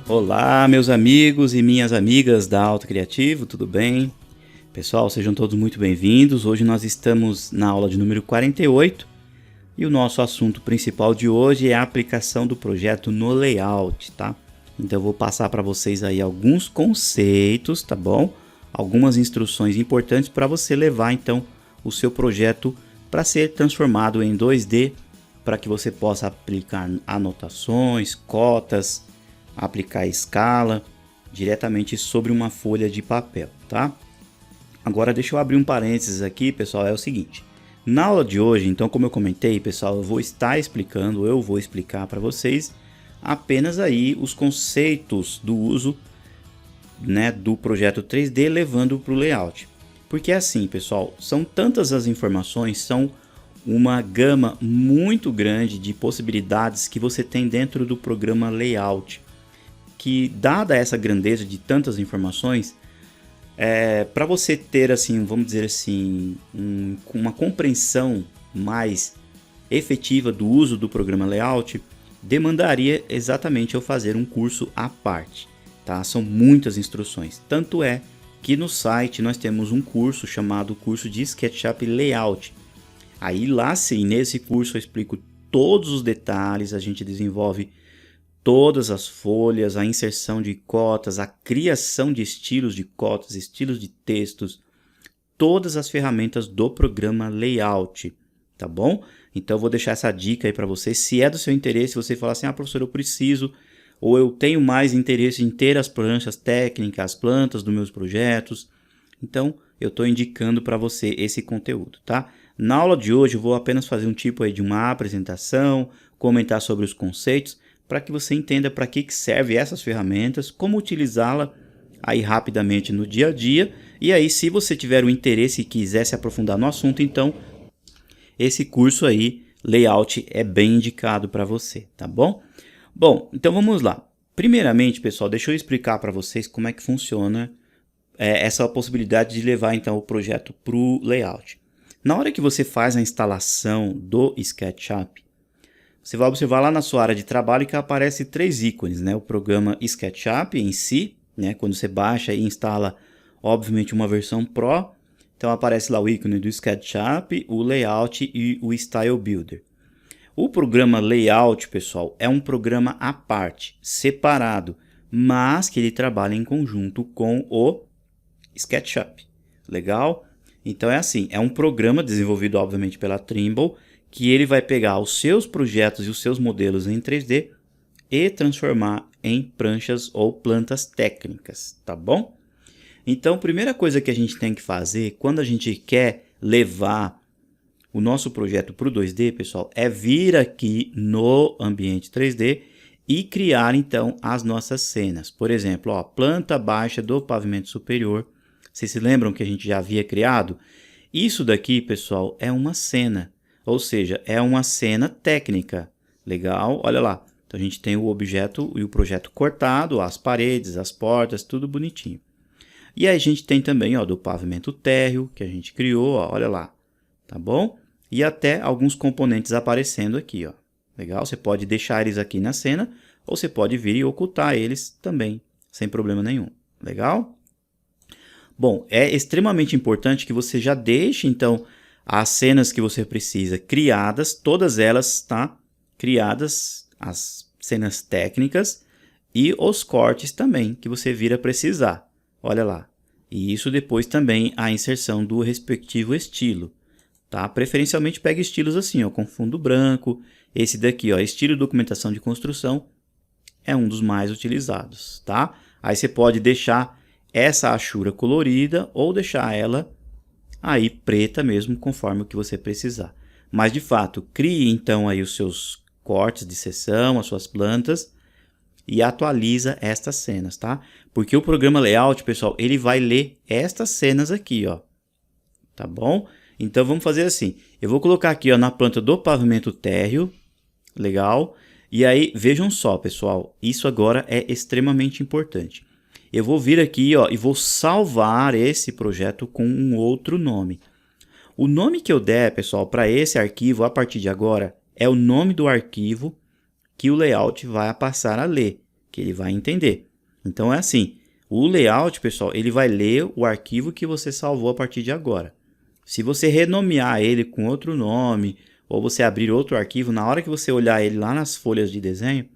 Olá, meus amigos e minhas amigas da Auto Criativo, tudo bem? Pessoal, sejam todos muito bem-vindos. Hoje nós estamos na aula de número 48 e o nosso assunto principal de hoje é a aplicação do projeto no layout, tá? Então eu vou passar para vocês aí alguns conceitos, tá bom? Algumas instruções importantes para você levar então o seu projeto para ser transformado em 2D, para que você possa aplicar anotações, cotas, aplicar escala diretamente sobre uma folha de papel, tá? Agora deixa eu abrir um parênteses aqui, pessoal, é o seguinte. Na aula de hoje, então, como eu comentei, pessoal, eu vou explicar para vocês apenas aí os conceitos do uso, né, do projeto 3D levando para o layout. Porque assim, pessoal, são tantas as informações, são uma gama muito grande de possibilidades que você tem dentro do programa Layout, que dada essa grandeza de tantas informações, para você ter assim, vamos dizer assim, uma compreensão mais efetiva do uso do programa Layout, demandaria exatamente eu fazer um curso à parte, tá? São muitas instruções, tanto é que no site nós temos um curso chamado curso de SketchUp Layout. Aí lá sim, nesse curso eu explico todos os detalhes, a gente desenvolve todas as folhas, a inserção de cotas, a criação de estilos de cotas, estilos de textos, todas as ferramentas do programa Layout, tá bom? Então eu vou deixar essa dica aí para você, se é do seu interesse, você falar assim, professor, eu preciso, ou eu tenho mais interesse em ter as pranchas técnicas, as plantas dos meus projetos, então eu estou indicando para você esse conteúdo, tá? Na aula de hoje eu vou apenas fazer um tipo aí de uma apresentação, comentar sobre os conceitos, para que você entenda para que serve essas ferramentas, como utilizá-la aí rapidamente no dia a dia. E aí, se você tiver o interesse e quiser se aprofundar no assunto, então esse curso aí, Layout, é bem indicado para você, tá bom? Bom, então vamos lá. Primeiramente, pessoal, deixa eu explicar para vocês como é que funciona essa possibilidade de levar então o projeto para o Layout. Na hora que você faz a instalação do SketchUp, você vai observar lá na sua área de trabalho que aparece 3 ícones, né? O programa SketchUp em si, né? Quando você baixa e instala, obviamente, uma versão Pro, então aparece lá o ícone do SketchUp, o Layout e o Style Builder. O programa Layout, pessoal, é um programa à parte, separado, mas que ele trabalha em conjunto com o SketchUp. Legal? Então é assim, é um programa desenvolvido, obviamente, pela Trimble, que ele vai pegar os seus projetos e os seus modelos em 3D e transformar em pranchas ou plantas técnicas, tá bom? Então, a primeira coisa que a gente tem que fazer quando a gente quer levar o nosso projeto para o 2D, pessoal, é vir aqui no ambiente 3D e criar, então, as nossas cenas. Por exemplo, ó, planta baixa do pavimento superior. Vocês se lembram que a gente já havia criado? Isso daqui, pessoal, é uma cena. Ou seja, é uma cena técnica. Legal? Olha lá. Então a gente tem o objeto e o projeto cortado, as paredes, as portas, tudo bonitinho. E aí a gente tem também, ó, do pavimento térreo que a gente criou, ó, olha lá. Tá bom? E até alguns componentes aparecendo aqui, ó. Legal? Você pode deixar eles aqui na cena ou você pode vir e ocultar eles também, sem problema nenhum. Legal? Bom, é extremamente importante que você já deixe, então, as cenas que você precisa criadas, todas elas, tá? Criadas, as cenas técnicas e os cortes também, que você vir a precisar. Olha lá. E isso depois também a inserção do respectivo estilo, tá? Preferencialmente pegue estilos assim, ó, com fundo branco. Esse daqui, ó, estilo documentação de construção, é um dos mais utilizados, tá? Aí você pode deixar essa hachura colorida ou deixar ela aí preta mesmo, conforme o que você precisar. Mas de fato, crie então aí os seus cortes de seção, as suas plantas e atualiza estas cenas, tá? Porque o programa Layout, pessoal, ele vai ler estas cenas aqui, ó. Tá bom? Então vamos fazer assim. Eu vou colocar aqui, ó, na planta do pavimento térreo. Legal? E aí, vejam só, pessoal, isso agora é extremamente importante. Eu vou vir aqui, ó, e vou salvar esse projeto com um outro nome. O nome que eu der, pessoal, para esse arquivo a partir de agora é o nome do arquivo que o layout vai passar a ler. que ele vai entender. Então é assim, o layout, pessoal, ele vai ler o arquivo que você salvou a partir de agora. Se você renomear ele com outro nome, ou você abrir outro arquivo, na hora que você olhar ele lá nas folhas de desenho,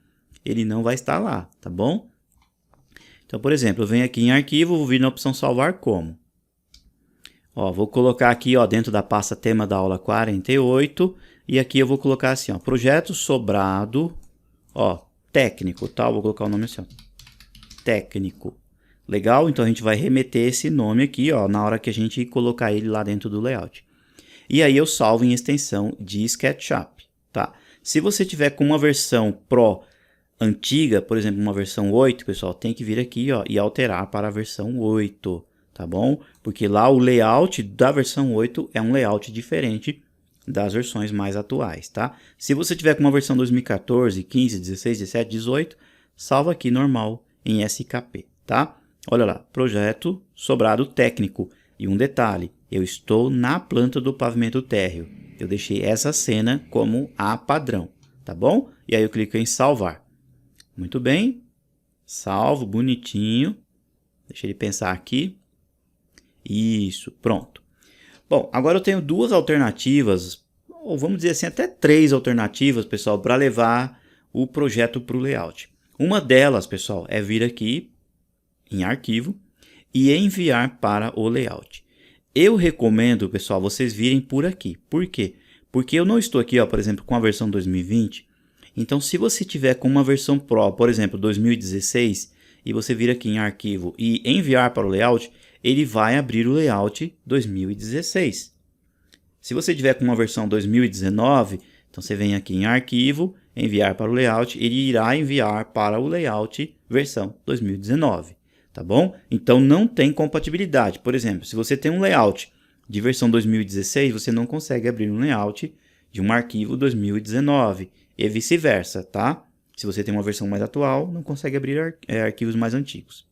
ele não vai estar lá, tá bom? Então, por exemplo, eu venho aqui em arquivo, vou vir na opção salvar como. Ó, vou colocar aqui, ó, dentro da pasta tema da aula 48, e aqui eu vou colocar assim, ó, projeto sobrado, ó, técnico, tá? Vou colocar o nome assim, ó, técnico. Legal? Então a gente vai remeter esse nome aqui, ó, na hora que a gente colocar ele lá dentro do layout. E aí eu salvo em extensão de SketchUp, tá? Se você tiver com uma versão Pro antiga, por exemplo, uma versão 8, pessoal, tem que vir aqui, ó, e alterar para a versão 8, tá bom? Porque lá o layout da versão 8 é um layout diferente das versões mais atuais, tá? Se você tiver com uma versão 2014, 15, 16, 17, 18, salva aqui normal em SKP, tá? Olha lá, projeto sobrado técnico. E um detalhe, eu estou na planta do pavimento térreo. Eu deixei essa cena como a padrão, tá bom? E aí eu clico em salvar. Muito bem, salvo, bonitinho. Deixa ele pensar aqui. Isso, pronto. Bom, agora eu tenho duas alternativas, ou vamos dizer assim, até três alternativas, pessoal, para levar o projeto para o layout. Uma delas, pessoal, é vir aqui em arquivo e enviar para o layout. Eu recomendo, pessoal, vocês virem por aqui. Por quê? Porque eu não estou aqui, ó, por exemplo, com a versão 2020. Então, se você tiver com uma versão Pro, por exemplo, 2016, e você vir aqui em arquivo e enviar para o layout, ele vai abrir o layout 2016. Se você tiver com uma versão 2019, então você vem aqui em arquivo, enviar para o layout, ele irá enviar para o layout versão 2019. Tá bom? Então não tem compatibilidade. Por exemplo, se você tem um layout de versão 2016, você não consegue abrir um layout de um arquivo 2019 e vice-versa, tá? Se você tem uma versão mais atual, não consegue abrir arquivos mais antigos.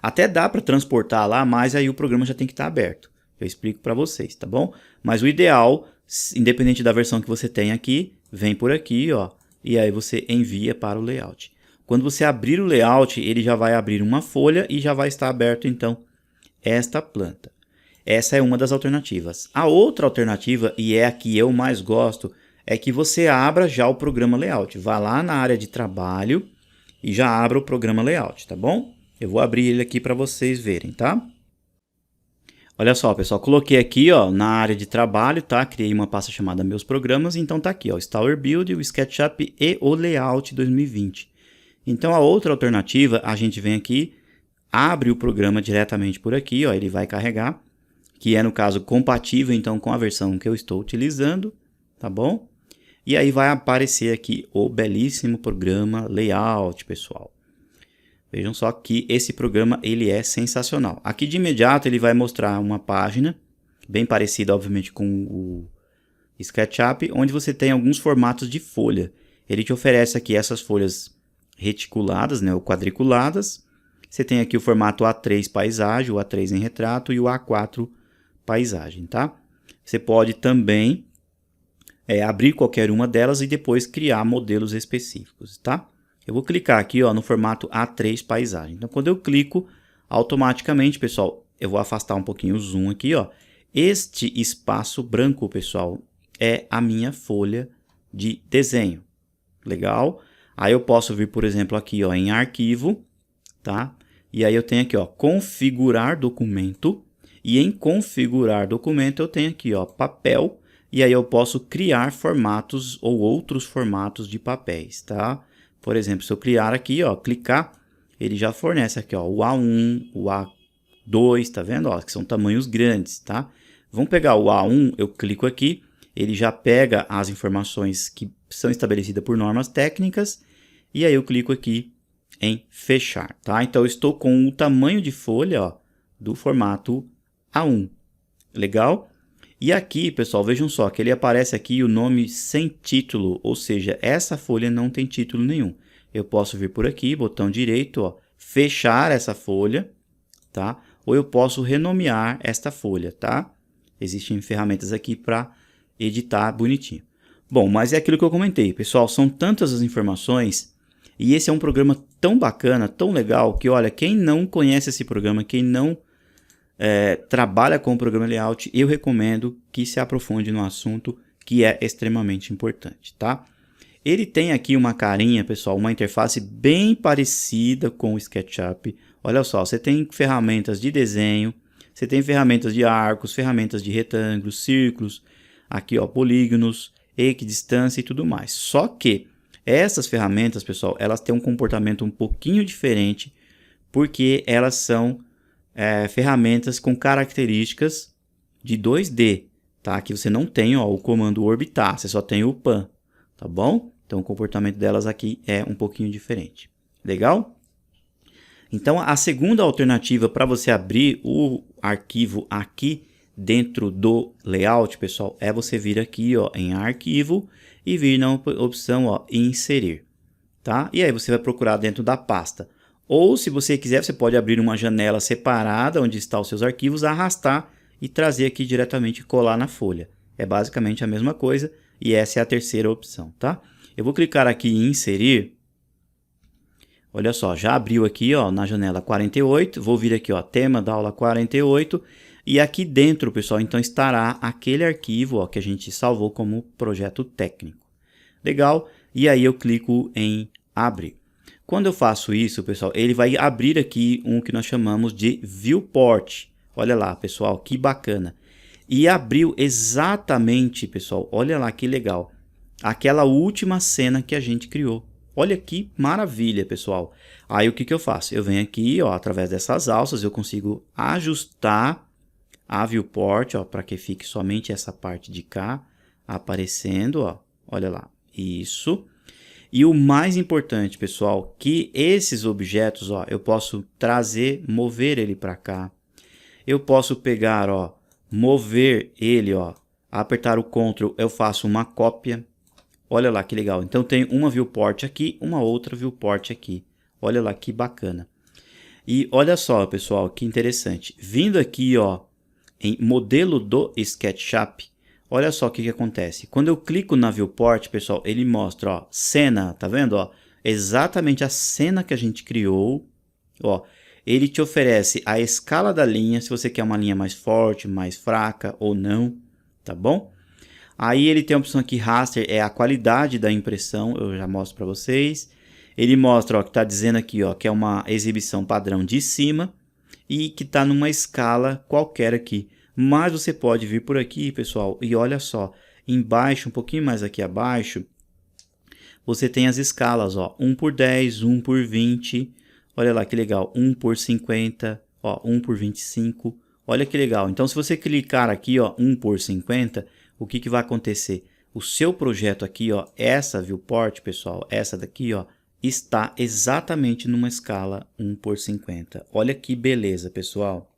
Até dá para transportar lá, mas aí o programa já tem que estar aberto. Eu explico para vocês, tá bom? Mas o ideal, independente da versão que você tem aqui, vem por aqui, ó, e aí você envia para o layout. Quando você abrir o layout, ele já vai abrir uma folha e já vai estar aberto, então, esta planta. Essa é uma das alternativas. A outra alternativa, e é a que eu mais gosto, é que você abra já o programa layout. Vá lá na área de trabalho e já abra o programa layout, tá bom? Eu vou abrir ele aqui para vocês verem, tá? Olha só, pessoal, coloquei aqui, ó, na área de trabalho, tá? Criei uma pasta chamada Meus Programas, então tá aqui, ó, o Installer Build, o SketchUp e o Layout 2020. Então, a outra alternativa, a gente vem aqui, abre o programa diretamente por aqui, ó, ele vai carregar, que é, no caso, compatível, então, com a versão que eu estou utilizando, tá bom? E aí vai aparecer aqui o belíssimo programa Layout, pessoal. Vejam só que esse programa, ele é sensacional. Aqui, de imediato, ele vai mostrar uma página, bem parecida, obviamente, com o SketchUp, onde você tem alguns formatos de folha. Ele te oferece aqui essas folhas reticuladas, né, ou quadriculadas. Você tem aqui o formato A3 paisagem, o A3 em retrato e o A4 paisagem, tá? Você pode também abrir qualquer uma delas e depois criar modelos específicos, tá? Eu vou clicar aqui, ó, no formato A3 paisagem. Então, quando eu clico, automaticamente, pessoal, eu vou afastar um pouquinho o zoom aqui, ó. Este espaço branco, pessoal, é a minha folha de desenho. Legal? Aí eu posso vir, por exemplo, aqui, ó, em arquivo, tá? E aí eu tenho aqui, ó, configurar documento. E em configurar documento eu tenho aqui, ó, papel. E aí eu posso criar formatos ou outros formatos de papéis, tá? Por exemplo, se eu criar aqui, ó, clicar, ele já fornece aqui, ó, o A1, o A2, tá vendo? Ó, que são tamanhos grandes, tá? Vamos pegar o A1, eu clico aqui, ele já pega as informações que são estabelecidas por normas técnicas, e aí eu clico aqui em fechar, tá? Então eu estou com o tamanho de folha, ó, do formato A1. Legal? E aqui, pessoal, vejam só que ele aparece aqui o nome sem título, ou seja, essa folha não tem título nenhum. Eu posso vir por aqui, botão direito, ó, fechar essa folha, tá? Ou eu posso renomear esta folha, tá? Existem ferramentas aqui para editar bonitinho. Bom, mas é aquilo que eu comentei, pessoal, são tantas as informações E esse é um programa tão bacana, tão legal, que olha, quem não conhece esse programa, quem não trabalha com o programa Layout, eu recomendo que se aprofunde no assunto, que é extremamente importante, tá? Ele tem aqui uma carinha, pessoal, uma interface bem parecida com o SketchUp. Olha só, você tem ferramentas de desenho, você tem ferramentas de arcos, ferramentas de retângulos, círculos, aqui ó, polígonos, equidistância e tudo mais. Só que essas ferramentas, pessoal, elas têm um comportamento um pouquinho diferente, porque elas são ferramentas com características de 2D, tá? Aqui você não tem ó, o comando orbitar, você só tem o pan, tá bom? Então o comportamento delas aqui é um pouquinho diferente. Legal? Então a segunda alternativa para você abrir o arquivo aqui dentro do layout, pessoal, é você vir aqui ó, em arquivo e vir na opção ó, inserir, tá? E aí você vai procurar dentro da pasta. Ou se você quiser, você pode abrir uma janela separada onde estão os seus arquivos, arrastar e trazer aqui diretamente e colar na folha. É basicamente a mesma coisa e essa é a terceira opção, tá? Eu vou clicar aqui em inserir. Olha só, já abriu aqui ó, na janela 48, vou vir aqui ó, tema da aula 48 e aqui dentro, pessoal, então estará aquele arquivo ó, que a gente salvou como projeto técnico. Legal? E aí eu clico em abrir. Quando eu faço isso, pessoal, ele vai abrir aqui um que nós chamamos de viewport. Olha lá, pessoal, que bacana. E abriu exatamente, pessoal, olha lá que legal, aquela última cena que a gente criou. Olha que maravilha, pessoal. Aí o que eu faço? Eu venho aqui, ó, através dessas alças, eu consigo ajustar a viewport, ó, para que fique somente essa parte de cá aparecendo, ó. Olha lá, isso. E o mais importante, pessoal, que esses objetos, ó, eu posso trazer, mover ele para cá. Eu posso pegar, ó, mover ele, ó, apertar o Ctrl, eu faço uma cópia. Olha lá que legal. Então tem uma viewport aqui, uma outra viewport aqui. Olha lá que bacana. E olha só, pessoal, que interessante. Vindo aqui, ó, em modelo do SketchUp, olha só o que acontece. Quando eu clico na viewport, pessoal, ele mostra, ó, cena, tá vendo, ó? Exatamente a cena que a gente criou, ó. Ele te oferece a escala da linha, se você quer uma linha mais forte, mais fraca ou não, tá bom? Aí ele tem a opção aqui, raster, é a qualidade da impressão, eu já mostro para vocês. Ele mostra, ó, que tá dizendo aqui, ó, que é uma exibição padrão de cima e que tá numa escala qualquer aqui. Mas você pode vir por aqui, pessoal, e olha só, embaixo, um pouquinho mais aqui abaixo, você tem as escalas, ó, 1 por 10, 1 por 20, olha lá que legal, 1 por 50, ó, 1 por 25, olha que legal. Então, se você clicar aqui, ó, 1 por 50, o que que vai acontecer? O seu projeto aqui, ó, essa viewport, pessoal, essa daqui, ó, está exatamente numa escala 1 por 50. Olha que beleza, pessoal.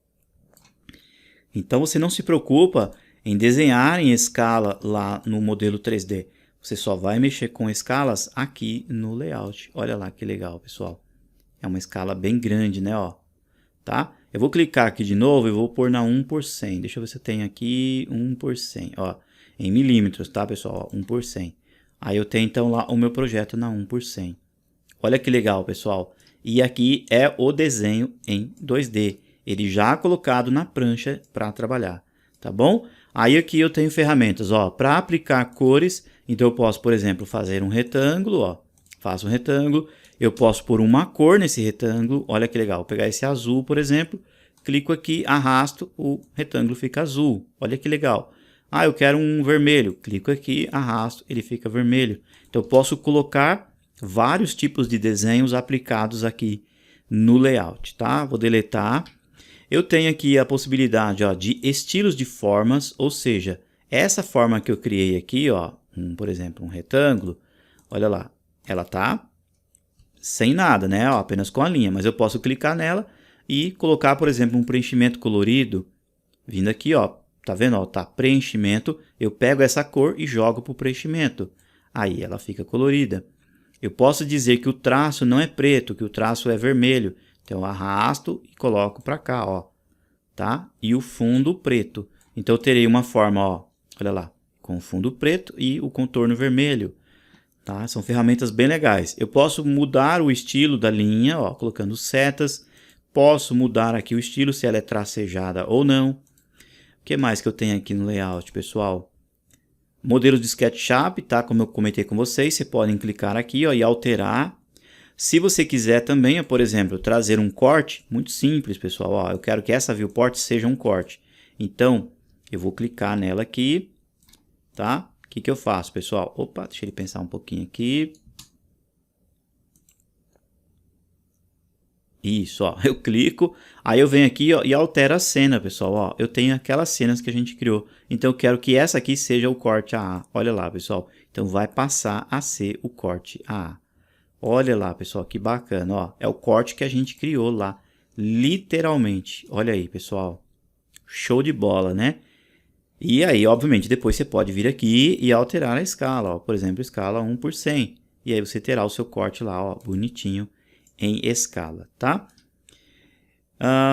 Então você não se preocupa em desenhar em escala lá no modelo 3D. Você só vai mexer com escalas aqui no layout. Olha lá que legal, pessoal. É uma escala bem grande, né? Ó, tá? Eu vou clicar aqui de novo e vou pôr na 1 por 100. Deixa eu ver se eu tenho aqui 1 por 100. Ó, em milímetros, tá, pessoal? Ó, 1 por 100. Aí eu tenho então lá o meu projeto na 1 por 100. Olha que legal, pessoal. E aqui é o desenho em 2D. Ele já colocado na prancha para trabalhar, tá bom? Aí aqui eu tenho ferramentas, ó, para aplicar cores. Então eu posso, por exemplo, fazer um retângulo, ó, faço um retângulo. Eu posso pôr uma cor nesse retângulo, olha que legal. Vou pegar esse azul, por exemplo, clico aqui, arrasto, o retângulo fica azul. Olha que legal. Ah, eu quero um vermelho, clico aqui, arrasto, ele fica vermelho. Então eu posso colocar vários tipos de desenhos aplicados aqui no layout, tá? Vou deletar. Eu tenho aqui a possibilidade, ó, de estilos de formas, ou seja, essa forma que eu criei aqui, ó, por exemplo, um retângulo, olha lá, ela tá sem nada, né? Ó, apenas com a linha, mas eu posso clicar nela e colocar, por exemplo, um preenchimento colorido, vindo aqui, ó, tá vendo? Ó, tá preenchimento, eu pego essa cor e jogo para o preenchimento, aí ela fica colorida. Eu posso dizer que o traço não é preto, que o traço é vermelho. Então eu arrasto e coloco para cá, ó, tá? E o fundo preto. Então eu terei uma forma, ó, olha lá, com o fundo preto e o contorno vermelho, tá? São ferramentas bem legais. Eu posso mudar o estilo da linha, ó, colocando setas. Posso mudar aqui o estilo, se ela é tracejada ou não. O que mais que eu tenho aqui no layout, pessoal? Modelos de SketchUp, tá? Como eu comentei com vocês, você podem clicar aqui, ó, e alterar. Se você quiser também, ó, por exemplo, trazer um corte, muito simples, pessoal. Ó, eu quero que essa viewport seja um corte. Então, eu vou clicar nela aqui, tá? O que eu faço, pessoal? Opa, deixa ele pensar um pouquinho aqui. Isso, ó, eu clico, aí eu venho aqui, ó, e altero a cena, pessoal, ó, eu tenho aquelas cenas que a gente criou, então eu quero que essa aqui seja o corte AA, olha lá, pessoal, então vai passar a ser o corte AA, olha lá, pessoal, que bacana, ó, é o corte que a gente criou lá, literalmente, olha aí, pessoal, show de bola, né? E aí, obviamente, depois você pode vir aqui e alterar a escala, ó, por exemplo, escala 1 por 100, e aí você terá o seu corte lá, ó, bonitinho, em escala, tá?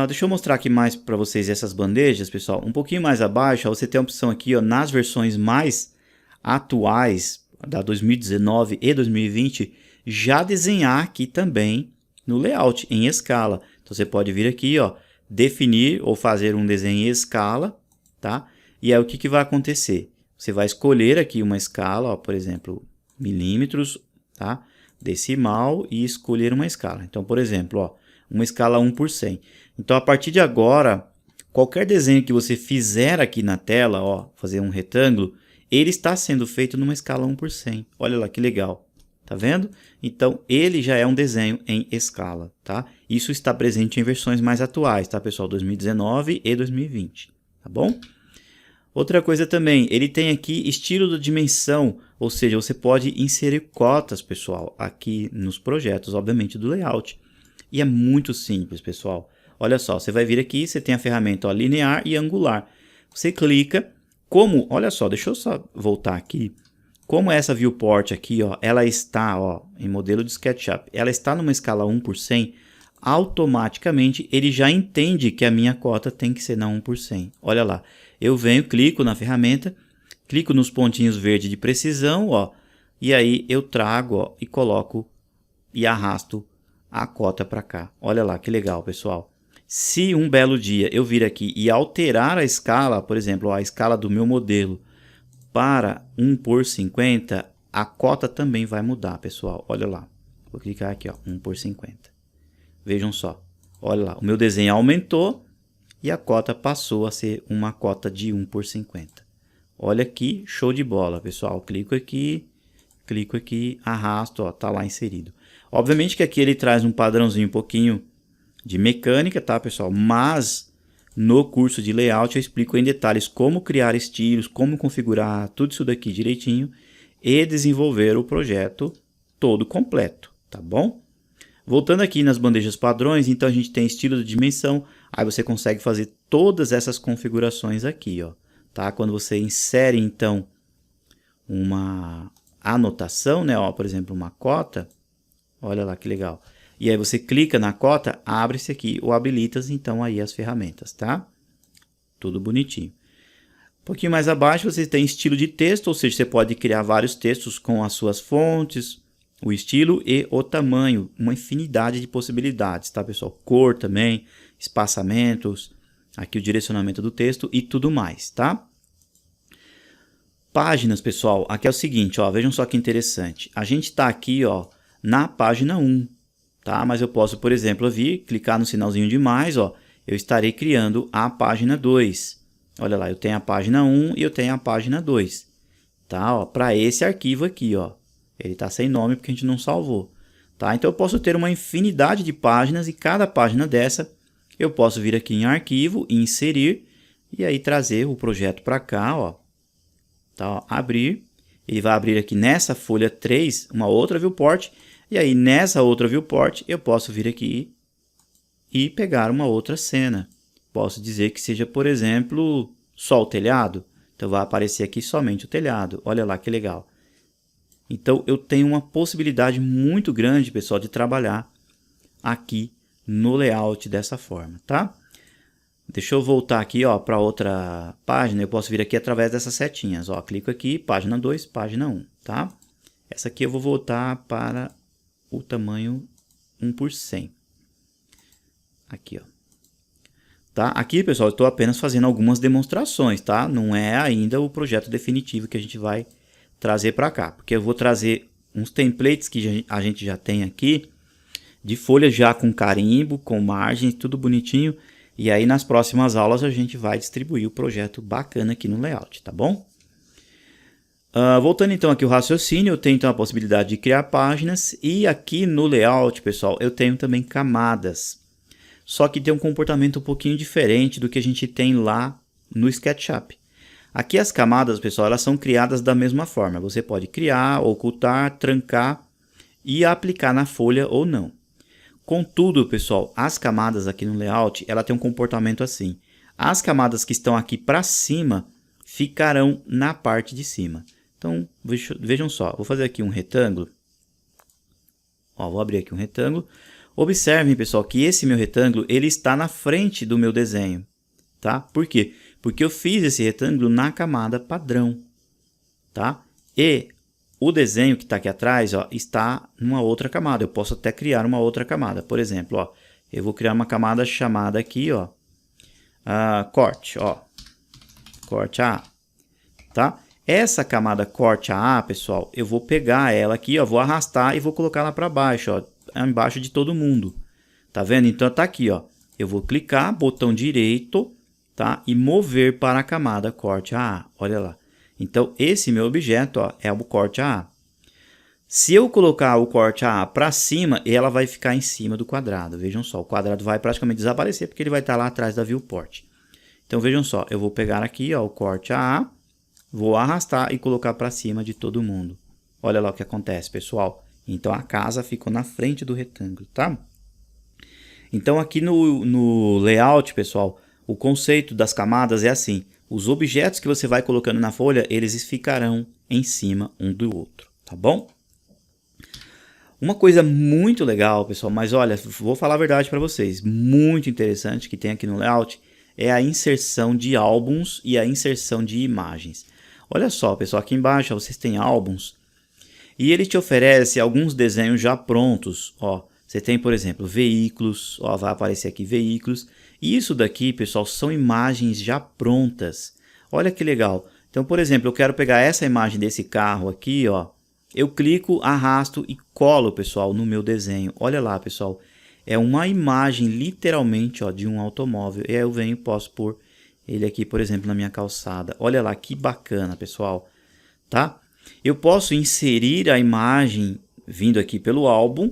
Deixa eu mostrar aqui mais para vocês essas bandejas, pessoal. Um pouquinho mais abaixo, ó, você tem a opção aqui, ó, nas versões mais atuais, da 2019 e 2020, já desenhar aqui também no layout, em escala. Então, você pode vir aqui, ó, definir ou fazer um desenho em escala, tá? E aí, o que vai acontecer? Você vai escolher aqui uma escala, ó, por exemplo, milímetros, tá? Decimal e escolher uma escala. Então, por exemplo, ó, uma escala 1 por 100. Então, a partir de agora, qualquer desenho que você fizer aqui na tela, ó, fazer um retângulo, ele está sendo feito numa escala 1 por 100. Olha lá que legal. Tá vendo? Então, ele já é um desenho em escala, tá? Isso está presente em versões mais atuais, tá, pessoal? 2019 e 2020, tá bom? Outra coisa também, ele tem aqui estilo da dimensão, ou seja, você pode inserir cotas, pessoal, aqui nos projetos, obviamente, do layout. E é muito simples, pessoal. Olha só, você vai vir aqui, você tem a ferramenta, ó, linear e angular. Você clica, olha só, deixa eu só voltar aqui. Como essa viewport aqui, ó, ela está, ó, em modelo de SketchUp, ela está numa escala 1 por 100, automaticamente ele já entende que a minha cota tem que ser na 1 por 100. Olha lá. Eu venho, clico na ferramenta, clico nos pontinhos verdes de precisão, ó, e aí eu trago, ó, e coloco e arrasto a cota para cá. Olha lá que legal, pessoal. Se um belo dia eu vir aqui e alterar a escala, por exemplo, ó, a escala do meu modelo para 1 por 50, a cota também vai mudar, pessoal. Olha lá. Vou clicar aqui, ó, 1 por 50. Vejam só. Olha lá, o meu desenho aumentou e a cota passou a ser uma cota de 1 por 50. Olha aqui, show de bola, pessoal. Clico aqui, arrasto, ó, tá lá inserido. Obviamente que aqui ele traz um padrãozinho um pouquinho de mecânica, tá, pessoal? Mas no curso de layout eu explico em detalhes como criar estilos, como configurar tudo isso daqui direitinho e desenvolver o projeto todo completo, tá bom? Voltando aqui nas bandejas padrões, então a gente tem estilo de dimensão, aí você consegue fazer todas essas configurações aqui, ó, tá? Quando você insere, então, uma anotação, né, ó, por exemplo, uma cota, olha lá que legal. E aí você clica na cota, abre-se aqui ou habilita, então, aí as ferramentas, tá? Tudo bonitinho. Um pouquinho mais abaixo você tem estilo de texto, ou seja, você pode criar vários textos com as suas fontes, o estilo e o tamanho, uma infinidade de possibilidades, tá, pessoal? Cor também, espaçamentos, aqui o direcionamento do texto e tudo mais, tá? Páginas, pessoal, aqui é o seguinte, ó, vejam só que interessante. A gente está aqui, ó, na página 1, tá? Mas eu posso, por exemplo, vir, clicar no sinalzinho de mais, ó, eu estarei criando a página 2. Olha lá, eu tenho a página 1 e eu tenho a página 2, tá? Ó, para esse arquivo aqui, ó. Ele está sem nome porque a gente não salvou, tá? Então eu posso ter uma infinidade de páginas e cada página dessa eu posso vir aqui em arquivo e inserir e aí trazer o projeto para cá, ó. Tá, ó, abrir, ele vai abrir aqui nessa folha 3 uma outra viewport e aí nessa outra viewport eu posso vir aqui e pegar uma outra cena. Posso dizer que seja, por exemplo, só o telhado. Então vai aparecer aqui somente o telhado. Olha lá que legal. Então, eu tenho uma possibilidade muito grande, pessoal, de trabalhar aqui no layout dessa forma, tá? Deixa eu voltar aqui, ó, para outra página. Eu posso vir aqui através dessas setinhas, ó. Clico aqui, página 2, página 1, tá? Essa aqui eu vou voltar para o tamanho 1 por 100. Aqui, ó. Tá? Aqui, pessoal, eu estou apenas fazendo algumas demonstrações, tá? Não é ainda o projeto definitivo que a gente vai trazer para cá. Porque eu vou trazer uns templates que a gente já tem aqui, de folha já com carimbo, com margens, tudo bonitinho. E aí nas próximas aulas a gente vai distribuir o projeto bacana aqui no layout, tá bom? Voltando então aqui ao raciocínio, eu tenho então a possibilidade de criar páginas. E aqui no layout, pessoal, eu tenho também camadas. Só que tem um comportamento um pouquinho diferente do que a gente tem lá no SketchUp. Aqui as camadas, pessoal, elas são criadas da mesma forma. Você pode criar, ocultar, trancar e aplicar na folha ou não. Contudo, pessoal, as camadas aqui no layout, ela tem um comportamento assim. As camadas que estão aqui para cima ficarão na parte de cima. Então, vejam só, vou fazer aqui um retângulo. Ó, vou abrir aqui um retângulo. Observem, pessoal, que esse meu retângulo ele está na frente do meu desenho. Tá? Por quê? Porque eu fiz esse retângulo na camada padrão. Tá? E o desenho que está aqui atrás, ó, está numa outra camada. Eu posso até criar uma outra camada. Por exemplo, ó, eu vou criar uma camada chamada aqui, ó, corte, ó, corte A. Tá? Essa camada corte A, pessoal, eu vou pegar ela aqui, ó, vou arrastar e vou colocar lá para baixo, ó, embaixo de todo mundo. Tá vendo? Então tá aqui, ó. Eu vou clicar, botão direito, tá? E mover para a camada corte A. Olha lá. Então, esse meu objeto, ó, é o corte A. Se eu colocar o corte A para cima, ela vai ficar em cima do quadrado. Vejam só, o quadrado vai praticamente desaparecer porque ele vai estar lá atrás da viewport. Então, vejam só, eu vou pegar aqui, ó, o corte A, vou arrastar e colocar para cima de todo mundo. Olha lá o que acontece, pessoal. Então, a casa ficou na frente do retângulo, tá? Então, aqui no layout, pessoal, o conceito das camadas é assim. Os objetos que você vai colocando na folha, eles ficarão em cima um do outro, tá bom? Uma coisa muito legal, pessoal, mas olha, vou falar a verdade para vocês, muito interessante que tem aqui no layout, é a inserção de álbuns e a inserção de imagens. Olha só, pessoal, aqui embaixo ó, vocês têm álbuns e ele te oferece alguns desenhos já prontos, ó. Você tem, por exemplo, veículos, ó, vai aparecer aqui veículos. E isso daqui, pessoal, são imagens já prontas. Olha que legal. Então, por exemplo, eu quero pegar essa imagem desse carro aqui, ó. Eu clico, arrasto e colo, pessoal, no meu desenho. Olha lá, pessoal. É uma imagem, literalmente, ó, de um automóvel. E aí eu venho e posso pôr ele aqui, por exemplo, na minha calçada. Olha lá, que bacana, pessoal. Tá? Eu posso inserir a imagem vindo aqui pelo álbum.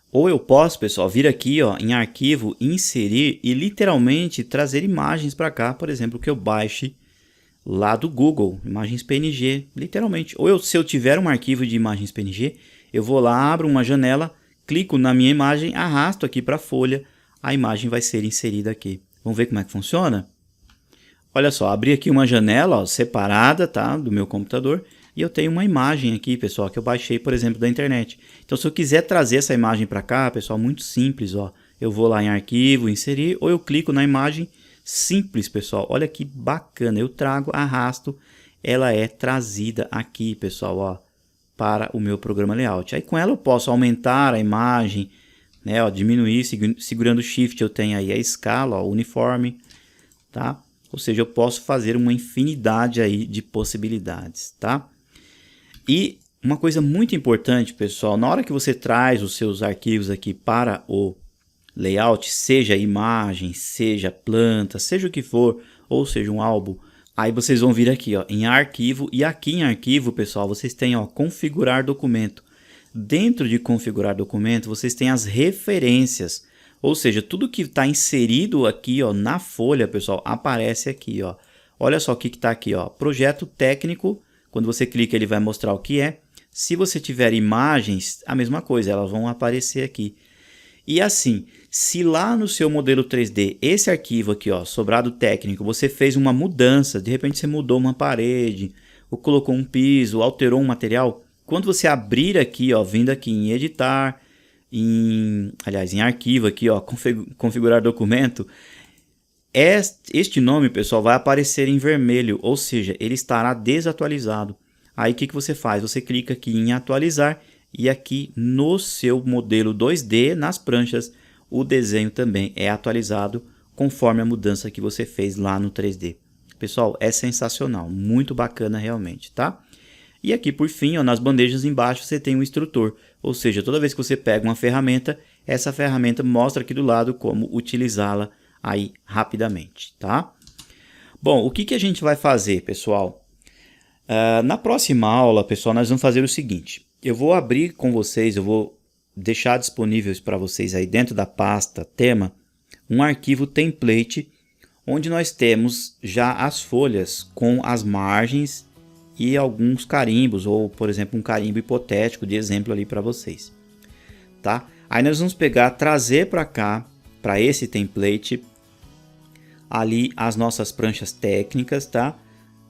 Ou eu posso, pessoal, vir aqui ó, em arquivo, inserir e literalmente trazer imagens para cá, por exemplo, que eu baixe lá do Google, imagens PNG, literalmente. Ou se eu tiver um arquivo de imagens PNG, eu vou lá, abro uma janela, clico na minha imagem, arrasto aqui para a folha, a imagem vai ser inserida aqui. Vamos ver como é que funciona? Olha só, abri aqui uma janela ó, separada tá, do meu computador. E eu tenho uma imagem aqui, pessoal, que eu baixei, por exemplo, da internet. Então, se eu quiser trazer essa imagem para cá, pessoal, muito simples, ó. Eu vou lá em arquivo, inserir, ou eu clico na imagem simples, pessoal. Olha que bacana. Eu trago, arrasto, ela é trazida aqui, pessoal, ó, para o meu programa layout. Aí com ela eu posso aumentar a imagem, né, ó, diminuir, segurando o Shift eu tenho aí a escala, ó, uniforme, tá? Ou seja, eu posso fazer uma infinidade aí de possibilidades, tá? E uma coisa muito importante, pessoal, na hora que você traz os seus arquivos aqui para o layout, seja imagem, seja planta, seja o que for, ou seja um álbum, aí vocês vão vir aqui ó, em arquivo, e aqui em arquivo, pessoal, vocês têm ó, configurar documento. Dentro de configurar documento, vocês têm as referências, ou seja, tudo que está inserido aqui ó, na folha, pessoal, aparece aqui. Ó. Olha só o que está aqui, ó, projeto técnico. Quando você clica, ele vai mostrar o que é. Se você tiver imagens, a mesma coisa, elas vão aparecer aqui. E assim, se lá no seu modelo 3D, esse arquivo aqui, ó, sobrado técnico, você fez uma mudança, de repente você mudou uma parede, ou colocou um piso, alterou um material, quando você abrir aqui, ó, vindo aqui em editar, em arquivo aqui, ó, configurar documento, este nome, pessoal, vai aparecer em vermelho, ou seja, ele estará desatualizado. Aí o que você faz? Você clica aqui em atualizar e aqui no seu modelo 2D, nas pranchas, o desenho também é atualizado conforme a mudança que você fez lá no 3D. Pessoal, é sensacional, muito bacana realmente, tá? E aqui por fim, ó, nas bandejas embaixo você tem um instrutor, ou seja, toda vez que você pega uma ferramenta, essa ferramenta mostra aqui do lado como utilizá-la aí rapidamente, tá? Bom, o que a gente vai fazer, pessoal? Na próxima aula, pessoal, nós vamos fazer o seguinte. Eu vou abrir com vocês, eu vou deixar disponíveis para vocês aí dentro da pasta tema, um arquivo template, onde nós temos já as folhas com as margens e alguns carimbos, ou por exemplo um carimbo hipotético de exemplo ali para vocês, tá? Aí nós vamos pegar, trazer para cá, para esse template, ali as nossas pranchas técnicas, tá?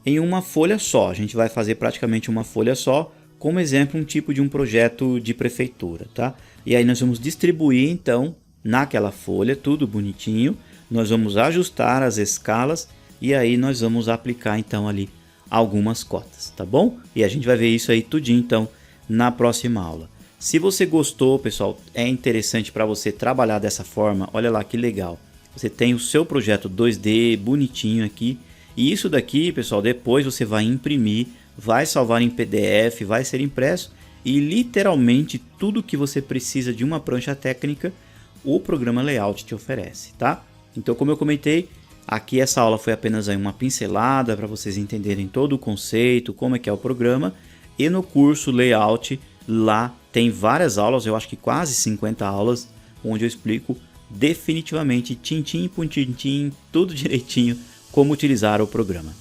Em uma folha só, a gente vai fazer praticamente uma folha só, como exemplo um tipo de um projeto de prefeitura, tá? E aí nós vamos distribuir então naquela folha, tudo bonitinho, nós vamos ajustar as escalas e aí nós vamos aplicar então ali algumas cotas, tá bom? E a gente vai ver isso aí tudinho então na próxima aula. Se você gostou, pessoal, é interessante para você trabalhar dessa forma, olha lá que legal. Você tem o seu projeto 2D bonitinho aqui, e isso daqui, pessoal, depois você vai imprimir, vai salvar em PDF, vai ser impresso, e literalmente tudo que você precisa de uma prancha técnica, o programa Layout te oferece, tá? Então, como eu comentei, aqui essa aula foi apenas aí uma pincelada para vocês entenderem todo o conceito, como é que é o programa, e no curso Layout, lá tem várias aulas, eu acho que quase 50 aulas, onde eu explico definitivamente, tintim por tintim, tudo direitinho, como utilizar o programa.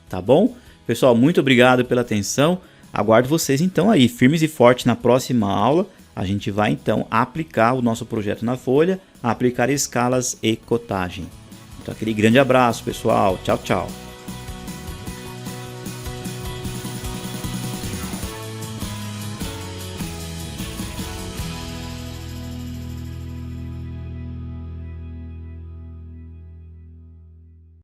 Tá bom? Pessoal, muito obrigado pela atenção. Aguardo vocês então aí, firmes e fortes na próxima aula. A gente vai então aplicar o nosso projeto na folha, aplicar escalas e cotagem. Então aquele grande abraço, pessoal. Tchau, tchau.